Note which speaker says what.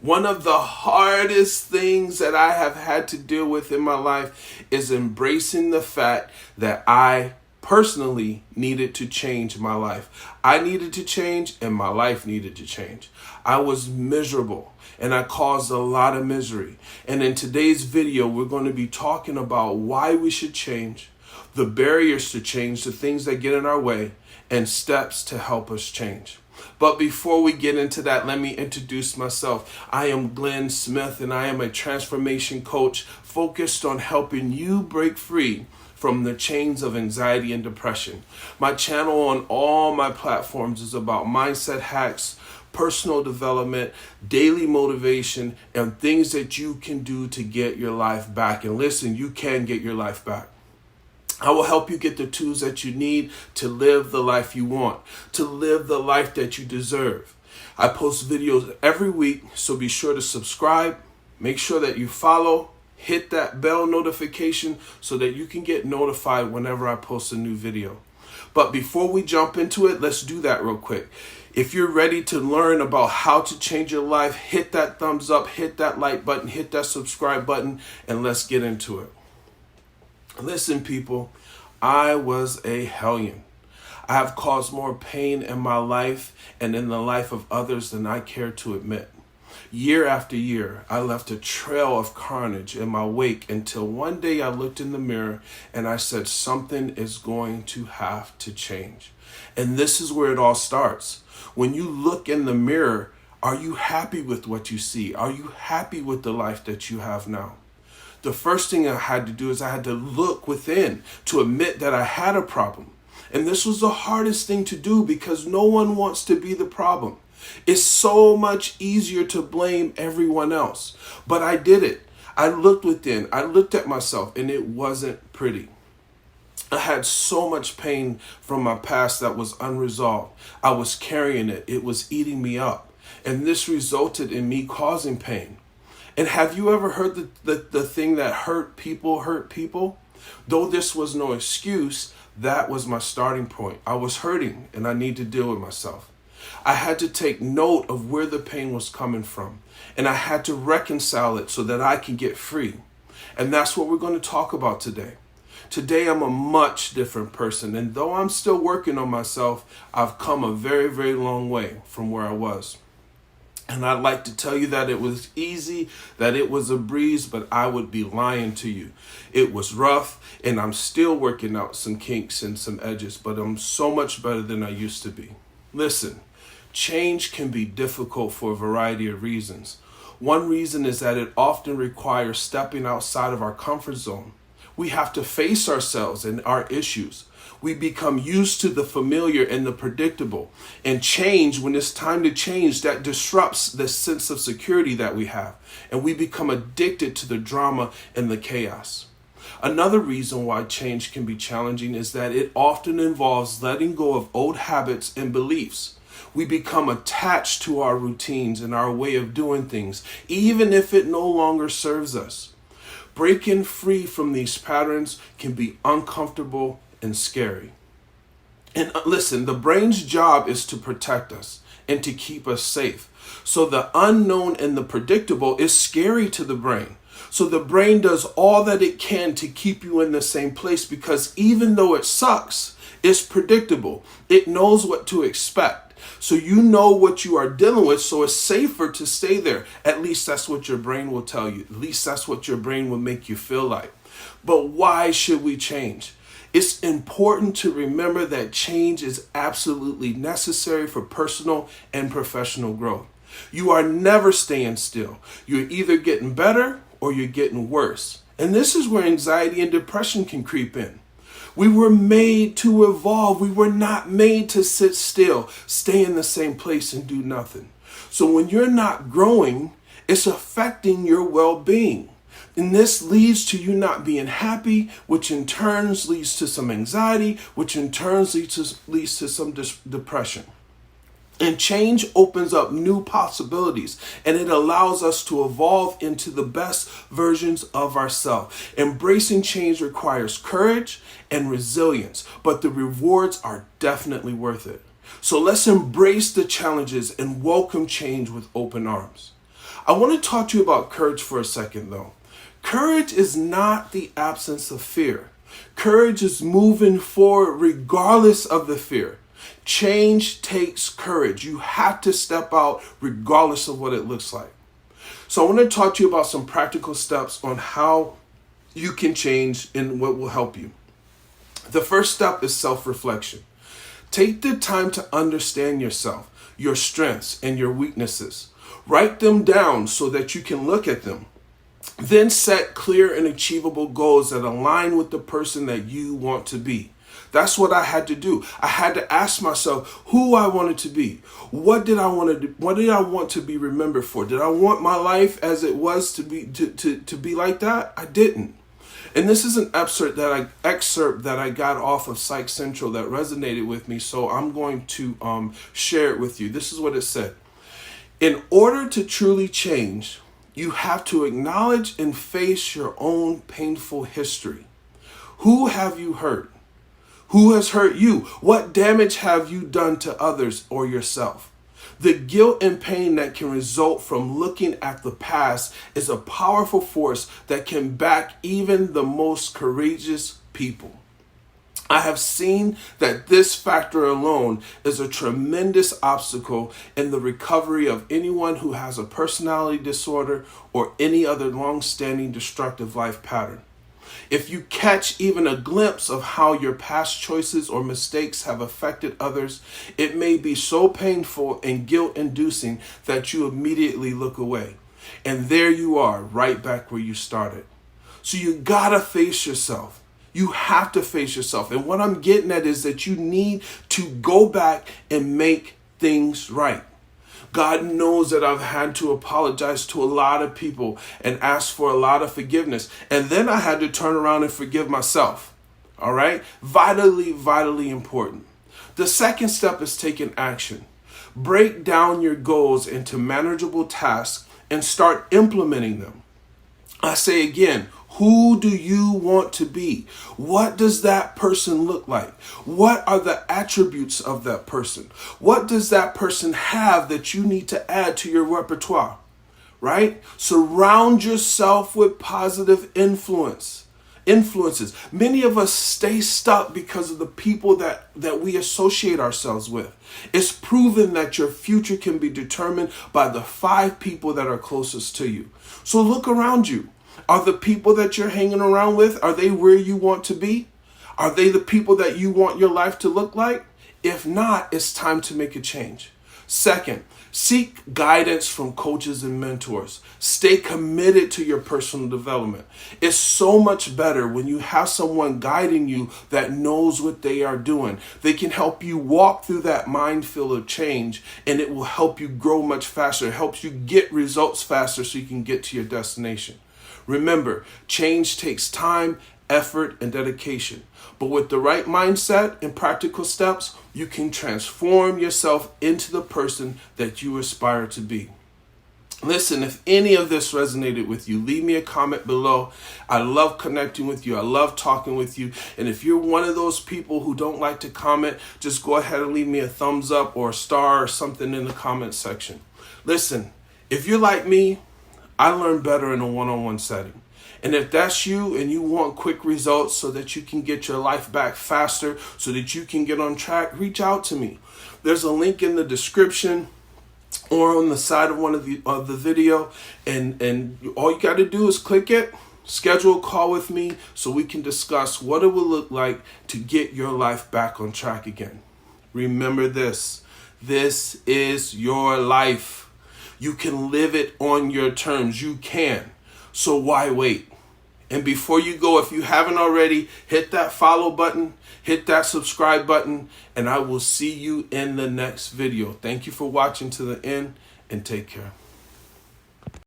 Speaker 1: One of the hardest things that I have had to deal with in my life is embracing the fact that I personally needed to change my life. I needed to change and my life needed to change. I was miserable and I caused a lot of misery. And in today's video, we're going to be talking about why we should change, the barriers to change, the things that get in our way, and steps to help us change. But before we get into that, let me introduce myself. I am Glen Smith, and I am a transformation coach focused on helping you break free from the chains of anxiety and depression. My channel on all my platforms is about mindset hacks, personal development, daily motivation, and things that you can do to get your life back. And listen, you can get your life back. I will help you get the tools that you need to live the life you want, to live the life that you deserve. I post videos every week, so be sure to subscribe. Make sure that you follow, hit that bell notification so that you can get notified whenever I post a new video. But before we jump into it, let's do that real quick. If you're ready to learn about how to change your life, hit that thumbs up, hit that like button, hit that subscribe button, and let's get into it. Listen, people, I was a hellion. I have caused more pain in my life and in the life of others than I care to admit. Year after year, I left a trail of carnage in my wake until one day I looked in the mirror and I said, something is going to have to change. And this is where it all starts. When you look in the mirror, are you happy with what you see? Are you happy with the life that you have now? The first thing I had to do is I had to look within to admit that I had a problem. And this was the hardest thing to do because no one wants to be the problem. It's so much easier to blame everyone else. But I did it. I looked within. I looked at myself and it wasn't pretty. I had so much pain from my past that was unresolved. I was carrying it. It was eating me up. And this resulted in me causing pain. And have you ever heard the thing that hurt people? Though this was no excuse, that was my starting point. I was hurting and I need to deal with myself. I had to take note of where the pain was coming from. And I had to reconcile it so that I can get free. And that's what we're going to talk about today. Today, I'm a much different person. And though I'm still working on myself, I've come a very, very long way from where I was. And I'd like to tell you that it was easy, that it was a breeze, but I would be lying to you. It was rough, and I'm still working out some kinks and some edges, but I'm so much better than I used to be. Listen, change can be difficult for a variety of reasons. One reason is that it often requires stepping outside of our comfort zone. We have to face ourselves and our issues. We become used to the familiar and the predictable. And change, when it's time to change, that disrupts the sense of security that we have. And we become addicted to the drama and the chaos. Another reason why change can be challenging is that it often involves letting go of old habits and beliefs. We become attached to our routines and our way of doing things, even if it no longer serves us. Breaking free from these patterns can be uncomfortable and scary. And listen, the brain's job is to protect us and to keep us safe. So the unknown and the predictable is scary to the brain. So the brain does all that it can to keep you in the same place because even though it sucks, it's predictable. It knows what to expect. So you know what you are dealing with, so it's safer to stay there. At least that's what your brain will tell you. At least that's what your brain will make you feel like. But why should we change? It's important to remember that change is absolutely necessary for personal and professional growth. You are never staying still. You're either getting better or you're getting worse. And this is where anxiety and depression can creep in. We were made to evolve. We were not made to sit still, stay in the same place and do nothing. So when you're not growing, it's affecting your well-being. And this leads to you not being happy, which in turn leads to some anxiety, which in turn leads to some depression. And change opens up new possibilities, and it allows us to evolve into the best versions of ourselves. Embracing change requires courage and resilience, but the rewards are definitely worth it. So let's embrace the challenges and welcome change with open arms. I want to talk to you about courage for a second, though. Courage is not the absence of fear. Courage is moving forward regardless of the fear. Change takes courage. You have to step out regardless of what it looks like. So I want to talk to you about some practical steps on how you can change and what will help you. The first step is self-reflection. Take the time to understand yourself, your strengths, and your weaknesses. Write them down so that you can look at them. Then set clear and achievable goals that align with the person that you want to be. That's what I had to do. I had to ask myself who I wanted to be. What did I want to do? What did I want to be remembered for? Did I want my life as it was to be like that? I didn't. And this is an excerpt that I got off of Psych Central that resonated with me, so I'm going to share it with you. This is what it said. In order to truly change, you have to acknowledge and face your own painful history. Who have you hurt? Who has hurt you? What damage have you done to others or yourself? The guilt and pain that can result from looking at the past is a powerful force that can back even the most courageous people. I have seen that this factor alone is a tremendous obstacle in the recovery of anyone who has a personality disorder or any other long-standing destructive life pattern. If you catch even a glimpse of how your past choices or mistakes have affected others, it may be so painful and guilt-inducing that you immediately look away. And there you are, right back where you started. So you gotta face yourself. You have to face yourself. And what I'm getting at is that you need to go back and make things right. God knows that I've had to apologize to a lot of people and ask for a lot of forgiveness. And then I had to turn around and forgive myself. All right? Vitally, vitally important. The second step is taking action. Break down your goals into manageable tasks and start implementing them. I say again, who do you want to be? What does that person look like? What are the attributes of that person? What does that person have that you need to add to your repertoire? Right? Surround yourself with positive influences. Many of us stay stuck because of the people that we associate ourselves with. It's proven that your future can be determined by the 5 people that are closest to you. So look around you. Are the people that you're hanging around with, are they where you want to be? Are they the people that you want your life to look like? If not, it's time to make a change. Second, seek guidance from coaches and mentors. Stay committed to your personal development. It's so much better when you have someone guiding you that knows what they are doing. They can help you walk through that minefield of change, and it will help you grow much faster. It helps you get results faster so you can get to your destination. Remember, change takes time, effort, and dedication. But with the right mindset and practical steps, you can transform yourself into the person that you aspire to be. Listen, if any of this resonated with you, leave me a comment below. I love connecting with you. I love talking with you. And if you're one of those people who don't like to comment, just go ahead and leave me a thumbs up or a star or something in the comment section. Listen, if you're like me, I learn better in a one-on-one setting. And if that's you and you want quick results so that you can get your life back faster, so that you can get on track, reach out to me. There's a link in the description or on the side of one of the video, and all you got to do is click it, schedule a call with me so we can discuss what it will look like to get your life back on track again. Remember this is your life. You can live it on your terms. You can. So why wait? And before you go, if you haven't already, hit that follow button, hit that subscribe button, and I will see you in the next video. Thank you for watching to the end, and take care.